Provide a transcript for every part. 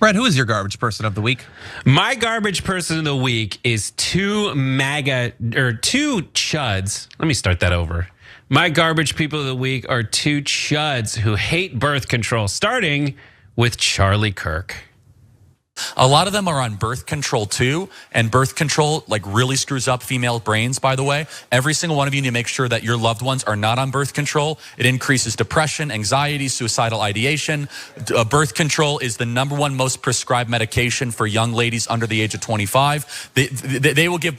Brett, who is your garbage person of the week? My garbage person of the week is two MAGA, or two chuds. Let me start that over. My garbage people of the week are two chuds who hate birth control, starting with Charlie Kirk. A lot of them are on birth control too, and birth control like really screws up female brains, by the way. Every single one of you need to make sure that your loved ones are not on birth control. It increases depression, anxiety, suicidal ideation. Birth control is the #1 most prescribed medication for young ladies under the age of 25. They will give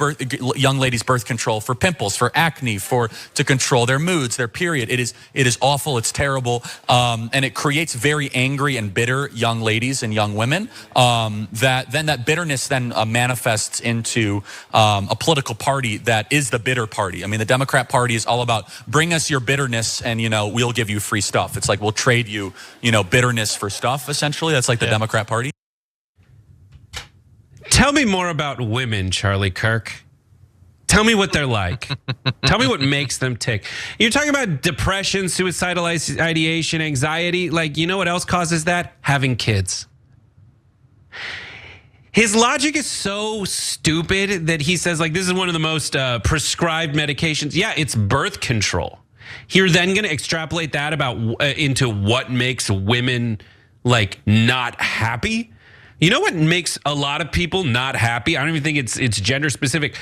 young ladies birth control for pimples, for acne, to control their moods, their period. It is awful, it's terrible, and it creates very angry and bitter young ladies and young women. That bitterness then manifests into a political party that is the bitter party. I mean, the Democrat Party is all about bring us your bitterness and, we'll give you free stuff. It's like we'll trade you, bitterness for stuff, essentially. That's like the Democrat Party. Tell me more about women, Charlie Kirk. Tell me what they're like. Tell me what makes them tick. You're talking about depression, suicidal ideation, anxiety. Like, you know what else causes that? Having kids. His logic is so stupid that he says, like, this is one of the most prescribed medications. Yeah, it's birth control. You're then going to extrapolate that into what makes women, like, not happy. You know what makes a lot of people not happy? I don't even think it's gender specific.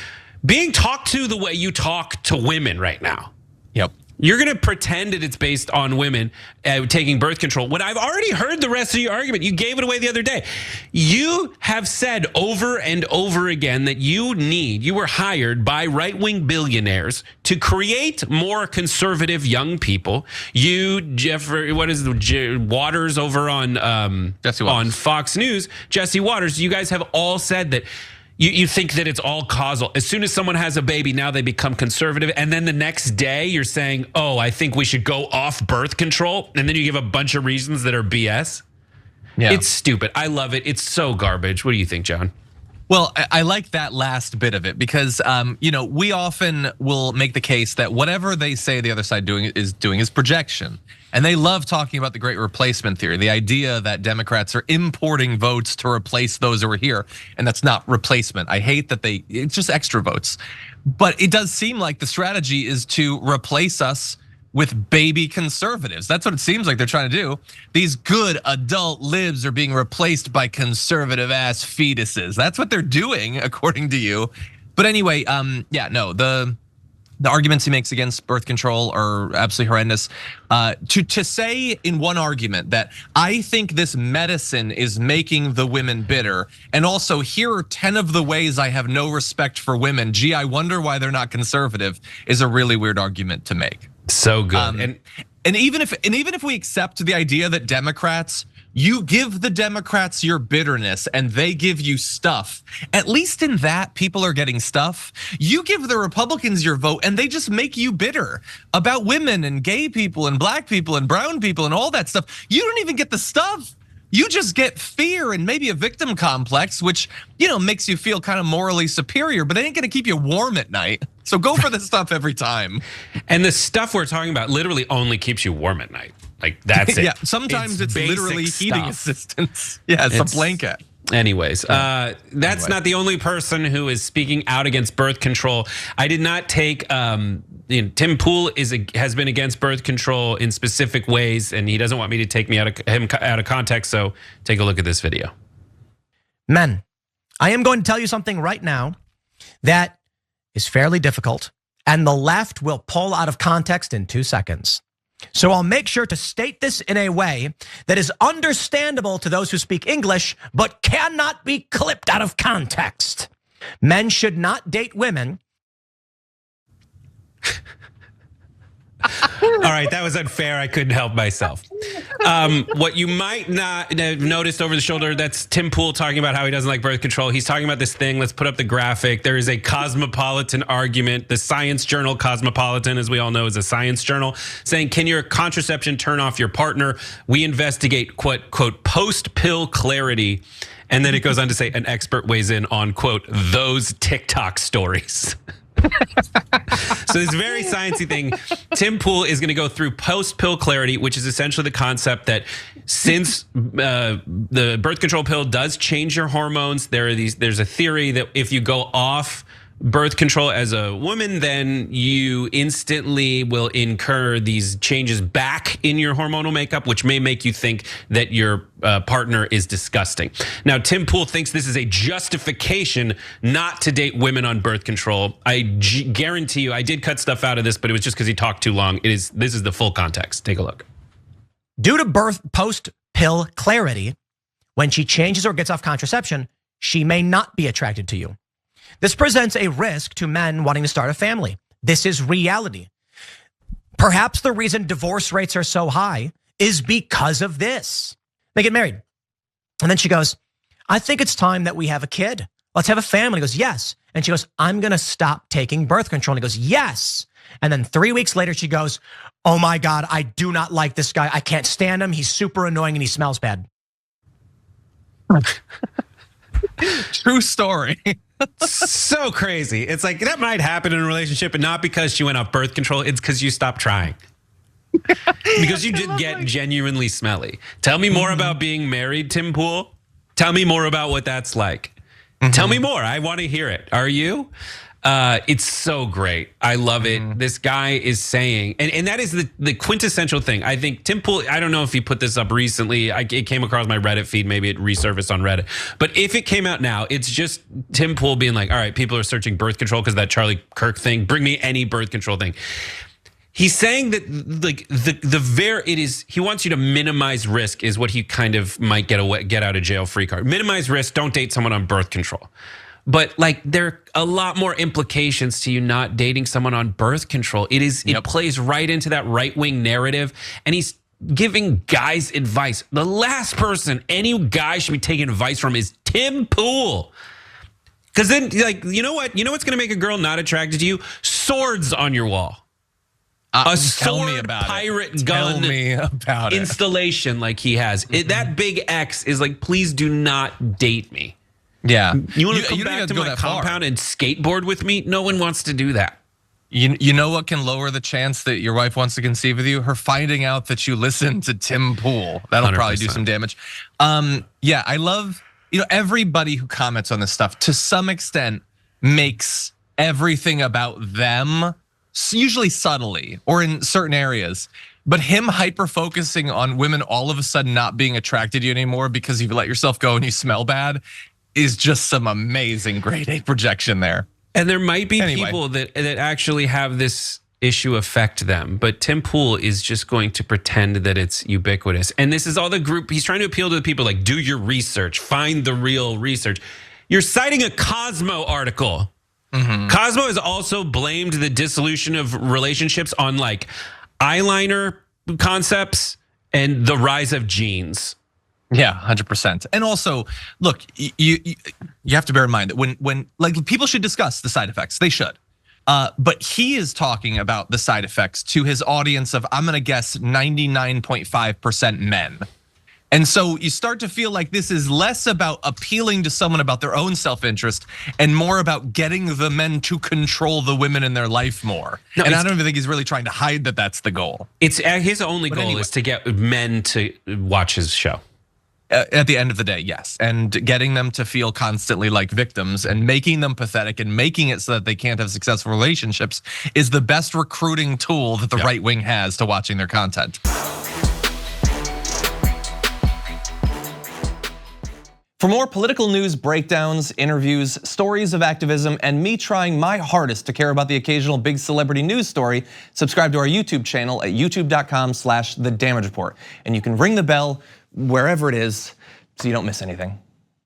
Being talked to the way you talk to women right now. Yep. You're going to pretend that it's based on women taking birth control. When I've already heard the rest of your argument, you gave it away the other day. You have said over and over again that you were hired by right-wing billionaires to create more conservative young people. You, Waters over on Fox News, Jesse Waters, you guys have all said that you think that it's all causal. As soon as someone has a baby, now they become conservative. And then the next day you're saying, oh, I think we should go off birth control. And then you give a bunch of reasons that are BS. Yeah. It's stupid. I love it. It's so garbage. What do you think, John? Well, I like that last bit of it because, we often will make the case that whatever they say the other side is projection. And they love talking about the great replacement theory, the idea that Democrats are importing votes to replace those who are here. And that's not replacement. I hate that it's just extra votes. But it does seem like the strategy is to replace us with baby conservatives. That's what it seems like they're trying to do. These good adult libs are being replaced by conservative ass fetuses. That's what they're doing, according to you. But anyway, the arguments he makes against birth control are absolutely horrendous. To say in one argument that I think this medicine is making the women bitter, and also here are 10 of the ways I have no respect for women. Gee, I wonder why they're not conservative, is a really weird argument to make. So good. And even if we accept the idea that Democrats, you give the Democrats your bitterness and they give you stuff. At least in that, people are getting stuff. You give the Republicans your vote and they just make you bitter about women and gay people and black people and brown people and all that stuff. You don't even get the stuff. You just get fear and maybe a victim complex, which makes you feel kind of morally superior, but it ain't gonna keep you warm at night. So go for the stuff every time. And the stuff we're talking about literally only keeps you warm at night. Like that's it. Yeah, sometimes it's literally heating assistance. Yeah, it's a blanket. Anyways, that's not the only person who is speaking out against birth control. I did not take. Tim Pool has been against birth control in specific ways, and he doesn't want me to take him out of context. So take a look at this video. Men, I am going to tell you something right now that is fairly difficult, and the left will pull out of context in 2 seconds. So I'll make sure to state this in a way that is understandable to those who speak English, but cannot be clipped out of context. Men should not date women. All right, that was unfair. I couldn't help myself. What you might not have noticed over the shoulder, that's Tim Pool talking about how he doesn't like birth control. He's talking about this thing. Let's put up the graphic. There is a cosmopolitan argument. The science journal Cosmopolitan, as we all know, is a science journal, saying, can your contraception turn off your partner? We investigate, quote, post-pill clarity. And then it goes on to say an expert weighs in on, quote, those TikTok stories. So this very sciencey thing, Tim Pool is going to go through post-pill clarity, which is essentially the concept that since the birth control pill does change your hormones, there's a theory that if you go off birth control as a woman, then you instantly will incur these changes back in your hormonal makeup, which may make you think that your partner is disgusting. Now, Tim Pool thinks this is a justification not to date women on birth control. I guarantee you, I did cut stuff out of this, but it was just because he talked too long. This is the full context. Take a look. Due to post-pill clarity, when she changes or gets off contraception, she may not be attracted to you. This presents a risk to men wanting to start a family. This is reality. Perhaps the reason divorce rates are so high is because of this. They get married. And then she goes, I think it's time that we have a kid. Let's have a family. He goes, yes. And she goes, I'm going to stop taking birth control. And he goes, yes. And then 3 weeks later, she goes, oh my God, I do not like this guy. I can't stand him. He's super annoying and he smells bad. True story. So crazy. It's like that might happen in a relationship, and not because she went off birth control. It's because you stopped trying. Because you did get genuinely smelly. Tell me more about being married, Tim Pool. Tell me more about what that's like. Tell me more. I want to hear it. Are you? It's so great. I love it. This guy is saying, and that is the quintessential thing. I think Tim Pool, I don't know if he put this up recently. It came across my Reddit feed. Maybe it resurfaced on Reddit. But if it came out now, it's just Tim Pool being like, all right, people are searching birth control because that Charlie Kirk thing. Bring me any birth control thing. He's saying that like he wants you to minimize risk is what he kind of might get out of jail free card. Minimize risk. Don't date someone on birth control. But like there are a lot more implications to you not dating someone on birth control. It plays right into that right-wing narrative, and he's giving guys advice. The last person any guy should be taking advice from is Tim Pool. Because then, like, you know what's going to make a girl not attracted to you? Swords on your wall. A sword pirate gun installation like he has. That big X is like, please do not date me. Yeah. You want to come back to my compound and skateboard with me? No one wants to do that. You know what can lower the chance that your wife wants to conceive with you? Her finding out that you listen to Tim Pool. That'll 100%. Probably do some damage. Yeah, I love, everybody who comments on this stuff to some extent makes everything about them, usually subtly or in certain areas. But him hyper-focusing on women all of a sudden not being attracted to you anymore because you let yourself go and you smell bad is just some amazing grade A projection there. And there might be people that actually have this issue affect them, but Tim Pool is just going to pretend that it's ubiquitous. And this is all the group, he's trying to appeal to the people like, do your research, find the real research. You're citing a Cosmo article. Cosmo has also blamed the dissolution of relationships on like eyeliner concepts and the rise of jeans. Yeah, 100%. And also, look, you have to bear in mind that when like people should discuss the side effects, they should. But he is talking about the side effects to his audience of, I'm gonna guess 99.5% men. And so you start to feel like this is less about appealing to someone about their own self-interest and more about getting the men to control the women in their life more. No, and I don't even think he's really trying to hide that that's the goal. It's his only goal is to get men to watch his show. At the end of the day, yes. And getting them to feel constantly like victims and making them pathetic and making it so that they can't have successful relationships is the best recruiting tool that the right wing has to watching their content. For more political news, breakdowns, interviews, stories of activism, and me trying my hardest to care about the occasional big celebrity news story, subscribe to our YouTube channel at youtube.com/The Damage Report. And you can ring the bell wherever it is so you don't miss anything.